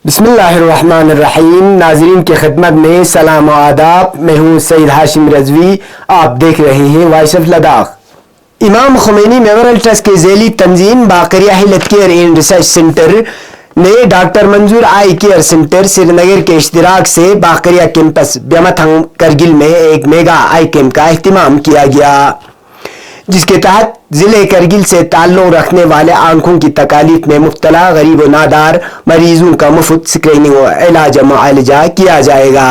बिस्मिल्लाहिर्रहमानिर्रहीम। नाजरीन की खिदमत में सलाम व आदाब। मैं हूँ सईद हाशिम रजवी। आप देख रहे हैं वॉइस ऑफ लद्दाख। इमाम खुमैनी मेमोरियल ट्रस्ट के झेली तंजीम Baqariya health care and research centre ने doctor Manzoor eye care centre Srinagar के इश्तिराक से बाकरिया कैंपस ब्यमथंग करगिल में एक मेगा आई कैंप का एहतमाम किया गया, जिसके तहत जिले करगिल से ताल्लुक़ रखने वाले आंखों की तकालीफ में मुब्तला गरीब व नादार मरीजों का मुफ्त स्क्रीनिंग व इलाज मुआलजा किया जाएगा।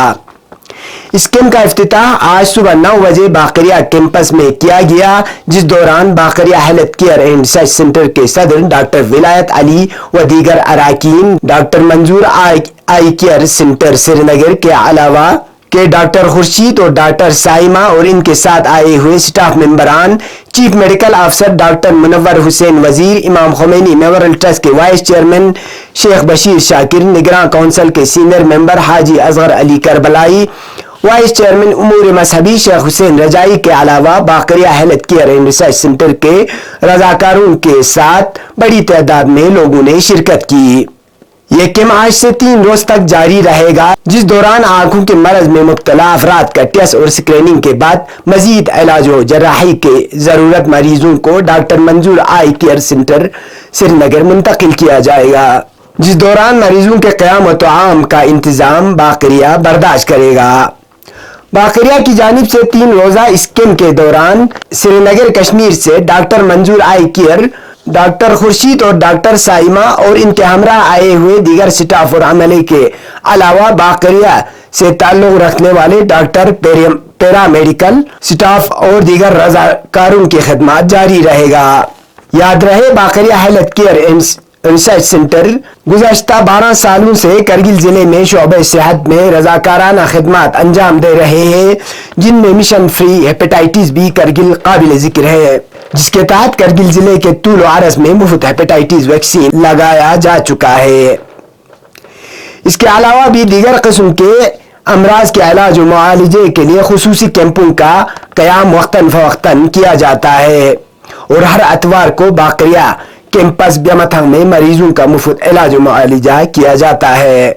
इस कैंप का इफ्तिताह आज सुबह 9 बजे बाकरिया कैंपस में किया गया, जिस दौरान Baqariya health care and research centre के सदर डॉक्टर विलायत अली व दीगर अराकीन doctor Manzoor eye care centre Srinagar के अलावा के डॉक्टर खुर्शीद और डॉक्टर साइमा और इनके साथ आए हुए स्टाफ मेंबरान, चीफ मेडिकल अफसर doctor Munawar Hussain Wazir, Imam Khomeini memorial trust के वाइस चेयरमैन शेख बशीर शाकिर, निगरान काउंसिल के senior member Haji Asghar Ali Karbalai, vice chairman उमूर मजहबी शेख हुसैन रजाई के अलावा Baqariya health care and research centre के रजाकारों के साथ बड़ी तादाद में लोगों ने शिरकत की। ये कैंप आज से 3 रोज तक जारी रहेगा, जिस दौरान आंखों के मरज में मुब्तला अफराद का टेस्ट और स्क्रीनिंग के बाद मजीद इलाज व जराही के जरूरत मरीजों को doctor Manzoor eye care centre Srinagar मुंतकिल किया जाएगा, जिस दौरान मरीजों के क़याम व तआम का इंतजाम बाकरिया बर्दाश्त करेगा। बाकरिया की जानिब से 3 रोजा इस कैंप के दौरान श्रीनगर कश्मीर से doctor Manzoor eye care, doctor Khurshid और डॉक्टर साइमा और इनके हमरा आए हुए दीगर स्टाफ और अमले के अलावा बाकरिया से ताल्लुक़ रखने वाले डॉक्टर, पैरामेडिकल स्टाफ और दीगर रजाकारों की खिदमत जारी रहेगा। याद रहे, Baqariya health care and research centre गुज़श्ता 12 सालों से करगिल जिले में शोबे सेहत में रजाकाराना खिदमत अंजाम दे रहे हैं, जिनमें mission free hepatitis B Kargil काबिल जिक्र है, जिसके तहत करगिल जिले के तूल आरस में मुफ्त हेपेटाइटिस वैक्सीन लगाया जा चुका है। इसके अलावा भी दीगर किस्म के अमराज के इलाज व मुआलजे के लिए खुसूसी कैंपों का क़याम वक्तन फ़वक्तन किया जाता है और हर अतवार को बाकरिया कैंपस ब्यमथंग में मरीजों का मुफ्त इलाज व मुआलजा किया जाता है।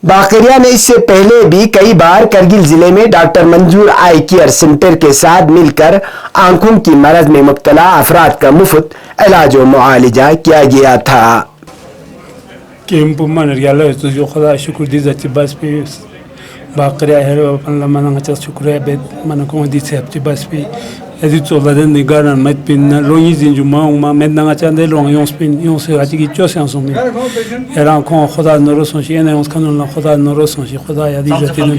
बाकरिया ने इससे पहले भी कई बार करगिल जिले में doctor Manzoor eye care centre के साथ मिलकर आंखों की मरज में मुब्तला अफराद का मुफ्त इलाज व मुआलजा किया गया था। कैंप मन रियाला तो जो खुदा शुक्र दी जाती बस पे बाकरिया है अपन लमन अच्छा शुक्र है बेद मन को दी से अपनी बस पे यदि तो लदन निगारन मत पिन रोई जिन जुमा उमा में नंगा चंदे लोग यों स्पिन यों से आज की चोसे अंसों में एरां को खुदा नरो सोची है ना उसका नूर खुदा नरो सोची खुदा यदि जाती न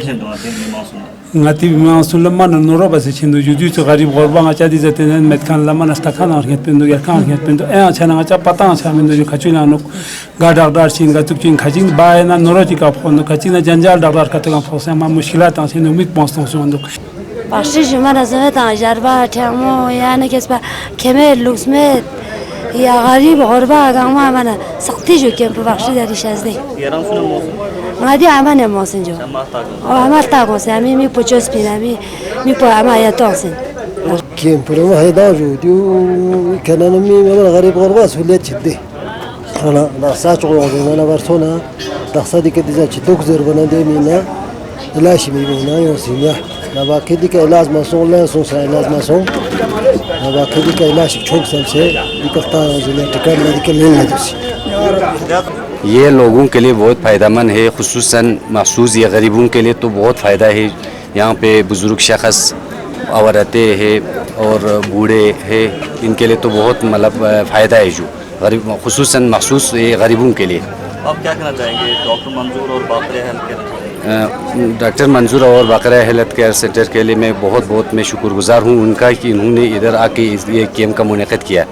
ngati ma sulama noro basi chindu juju to garib gorba ngacha di zate ne metkan lama nasta khana arget pendo ya kan arget pendo e achana ngacha pata acha mendo ju khachuna no gadar dar chin ga tukchin khajin ba na noro ti ka phon khachina janjal dar ka to fosa ma mushkilat asin umid boston sondo بخشی شما رزمت تجربه تمام یعنی کسب کمه لوسمت یا غریب غربه اگه من سختی جو کم بخشی دریش از دی ایران سونه موسم مادی امان موسم جو اما تا موسم می پوچس پینمی می پو اما یا تاسن کم پرو هیدا جو دیو کنن می من غریب غربه سولت چدی انا ناساچ قوزن انا برسونا دخسدی که دیزا چدوک زر بنده مینا لاش میبینا یوسینا نبا کدی که علاج مسون لا سون سا علاج مسون نبا کدی که علاج چوک سن سے دکتا زله ٹکر میڈیکل نہیں لدسی یہ لوگوں کے لیے بہت فائدہ مند ہے، خصوصاً مخصوص یہ غریبوں کے لیے تو بہت فائدہ ہے۔ یہاں پہ بزرگ شخص عورتیں ہیں اور بوڑھے ہیں، ان کے لیے تو بہت مطلب فائدہ ہے، جو غریب خصوصاً مخصوص یہ غریبوں کے لیے۔ آپ کیا کہنا چاہیں گے ڈاکٹر منظور اور باقریہ ہیلتھ کیئر؟ ڈاکٹر منظور اور باقریہ ہیلتھ کیئر سینٹر کے لیے میں بہت میں شکر گزار ہوں ان کا کہ انہوں نے ادھر آ کے یہ کیمپ کا منعقد کیا۔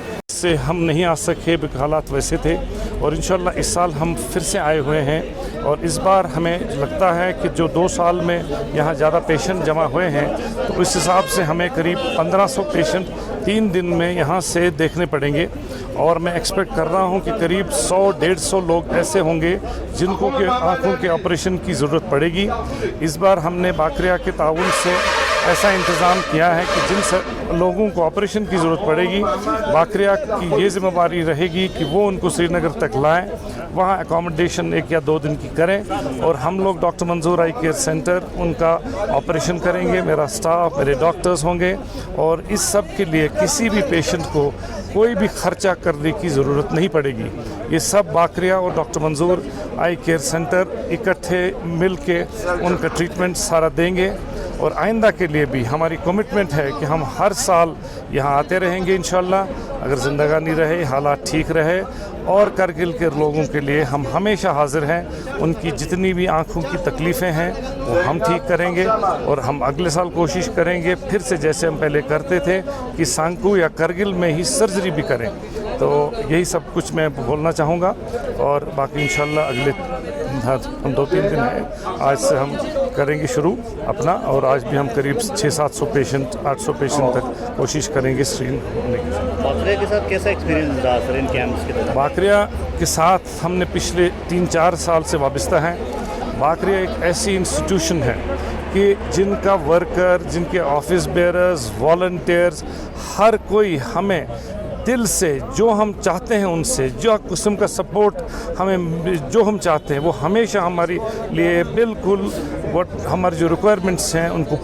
سے ہم نہیں آ سکے، حالات ویسے تھے اور انشاءاللہ اس سال ہم پھر سے آئے ہوئے ہیں اور اس بار ہمیں لگتا ہے کہ جو 2 سال میں یہاں زیادہ پیشنٹ جمع ہوئے ہیں تو اس حساب سے ہمیں قریب 1500 پیشنٹ 3 دن میں یہاں سے دیکھنے پڑیں گے اور میں ایکسپیکٹ کر رہا ہوں کہ قریب 100-150 لوگ ایسے ہوں گے جن کو کہ آنکھوں کے آپریشن کی ضرورت پڑے گی۔ اس بار ہم نے باقریہ کے تعاون سے ایسا انتظام کیا ہے کہ جن لوگوں کو آپریشن کی ضرورت پڑے گی باقریہ کی یہ ذمہ داری رہے گی کہ وہ ان کو سری نگر تک لائیں، वहाँ एकोमोडेशन 1 या 2 दिन की करें और हम लोग doctor Manzoor eye care centre उनका ऑपरेशन करेंगे, मेरा स्टाफ, मेरे डॉक्टर्स होंगे और इस सब के लिए किसी भी पेशेंट को कोई भी खर्चा करने की ज़रूरत नहीं पड़ेगी। ये सब बाकरिया और doctor Manzoor eye care centre इकट्ठे मिल के उनका ट्रीटमेंट सारा देंगे और आइंदा के लिए भी हमारी कमिटमेंट है कि हम हर साल यहाँ आते रहेंगे इंशाल्लाह, अगर ज़िंदगानी रहे, हालात ठीक रहे और करगिल के लोगों के लिए हम हमेशा हाजिर हैं। उनकी जितनी भी आँखों की तकलीफ़ें हैं वो हम ठीक करेंगे और हम अगले साल कोशिश करेंगे फिर से जैसे हम पहले करते थे कि सांकू या करगिल में ही सर्जरी भी करें। तो यही सब कुछ मैं बोलना चाहूँगा और बाकी इंशाल्लाह अगले 2-3 दिन है, आज से हम करेंगे शुरू अपना और आज भी हम करीब 600-700 पेशेंट 800 पेशेंट तक कोशिश करेंगे स्क्रीन होने की। बाकरिया के साथ कैसा एक्सपीरियंस रहा सर इन कैंप्स के दौरान? बाकरिया के साथ हमने पिछले 3-4 साल से वाबस्ता हैं। बाकरिया एक ऐसी इंस्टीट्यूशन है कि जिनका वर्कर, जिनके ऑफिस बेयरर्स, वॉलंटियर्स, हर कोई हमें दिल से जो हम चाहते हैं उनसे जो किस्म का सपोर्ट हमें जो हम चाहते हैं वो हमेशा हमारे लिए बिल्कुल हमारी जो रिक्वायरमेंट्स हैं उनको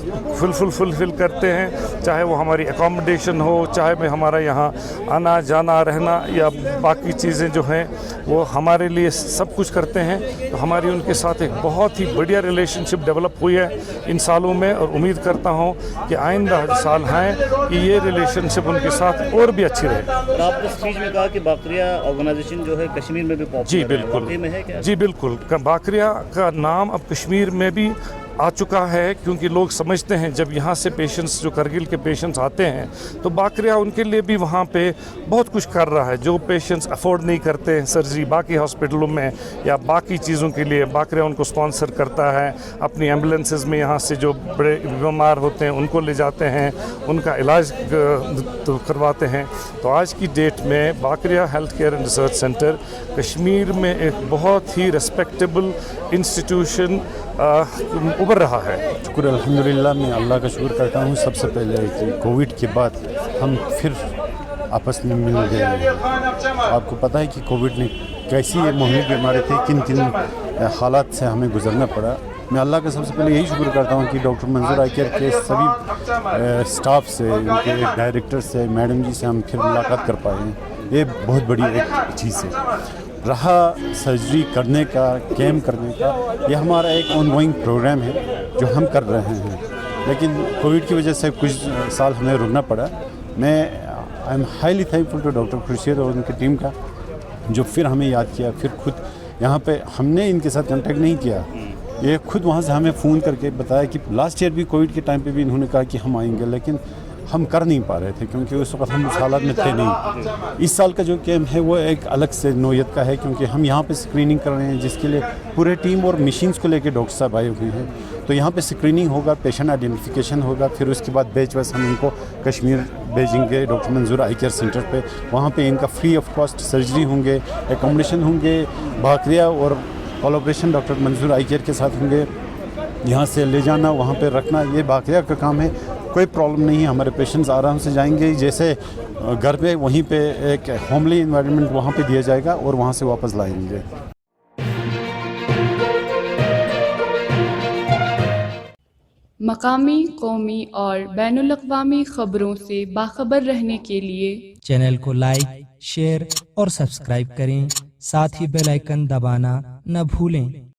फुलफ़िल करते हैं, चाहे वो हमारी एकोमोडेशन हो, चाहे मैं हमारा यहाँ आना जाना रहना या बाकी चीज़ें जो हैं वो हमारे लिए सब कुछ करते हैं। तो हमारी उनके साथ एक बहुत ही बढ़िया रिलेशनशिप डेवलप हुई है इन सालों में और उम्मीद करता हूँ कि आइंदा साल हैं कि ये रिलेशनशिप उनके साथ और भी अच्छी रहे। और आपने स्पीच में कहा कि बाकरिया ऑर्गेनाइजेशन जो है कश्मीर में भी पॉपुलर जी है, बिल्कुल, वाकई में है क्या? जी बिल्कुल, बाकरिया का नाम अब कश्मीर में भी आ चुका है क्योंकि लोग समझते हैं जब यहाँ से पेशेंट्स जो करगिल के पेशेंट्स आते हैं तो बाकरिया उनके लिए भी वहाँ पे बहुत कुछ कर रहा है। जो पेशेंट्स अफोर्ड नहीं करते सर्जरी बाकी हॉस्पिटलों में या बाकी चीज़ों के लिए बाकरिया उनको स्पॉन्सर करता है, अपनी एम्बुलेंसेस में यहाँ से जो बड़े बीमार होते हैं उनको ले जाते हैं, उनका इलाज तो करवाते हैं। तो आज की डेट में Baqariya health care and research centre Kashmir में एक बहुत ही रेस्पेक्टेबल इंस्टीट्यूशन उभर रहा है। शुक्र अल्हम्दुलिल्लाह, मैं अल्लाह का शुक्र करता हूँ सबसे पहले कि कोविड के बाद हम फिर आपस में मिल गए हैं। आपको पता है कि कोविड ने कैसी मुहिम बीमारी थी, किन किन हालात से हमें गुजरना पड़ा। मैं अल्लाह का सबसे पहले यही शुक्र करता हूँ कि डॉक्टर मंजूर आई केयर के सभी स्टाफ से, उनके डायरेक्टर से, मैडम जी से हम फिर मुलाकात कर पाए हैं। ये बहुत बड़ी एक चीज़ है। रहा सर्जरी करने का, कैम्प करने का, यह हमारा एक ऑनगोइंग प्रोग्राम है जो हम कर रहे हैं, लेकिन कोविड की वजह से कुछ साल हमें रुकना पड़ा। मैं I am highly thankful to doctor Khurshid और उनकी टीम का जो फिर हमें याद किया, फिर खुद यहाँ पे हमने इनके साथ कांटेक्ट नहीं किया, ये खुद वहाँ से हमें फ़ोन करके बताया कि लास्ट ईयर भी कोविड के टाइम पे भी इन्होंने कहा कि हम आएंगे, लेकिन हम कर नहीं पा रहे थे क्योंकि उस वक्त हम उस हालात में थे नहीं। इस साल का जो कैम्प है वो एक अलग से नौयत का है क्योंकि हम यहाँ पे स्क्रीनिंग कर रहे हैं जिसके लिए पूरे टीम और मशीन्स को लेकर डॉक्टर साहब आए हुए हैं। तो यहाँ पे स्क्रीनिंग होगा, पेशेंट आइडेंटिफिकेशन होगा, फिर उसके बाद बैच वाइज हम इनको कश्मीर भेजेंगे doctor Manzoor eye care centre पे। वहाँ पे इनका फ्री ऑफ कॉस्ट सर्जरी होंगे, एकोमोडेशन होंगे, बाकरिया और collaboration doctor Manzoor eye care के साथ होंगे। यहाँ से ले जाना, वहाँ पे रखना, ये बाकरिया का काम है, कोई प्रॉब्लम नहीं है। हमारे पेशेंट्स आराम से जाएंगे, जैसे घर पे वहीं पे एक होमली इन्वायरमेंट वहाँ पे दिया जाएगा और वहाँ से वापस लाएंगे। मकामी, कौमी और बैनुल-अक़वामी ख़बरों से बाखबर रहने के लिए चैनल को लाइक, शेयर और सब्सक्राइब करें, साथ ही बेल आइकन दबाना न भूलें।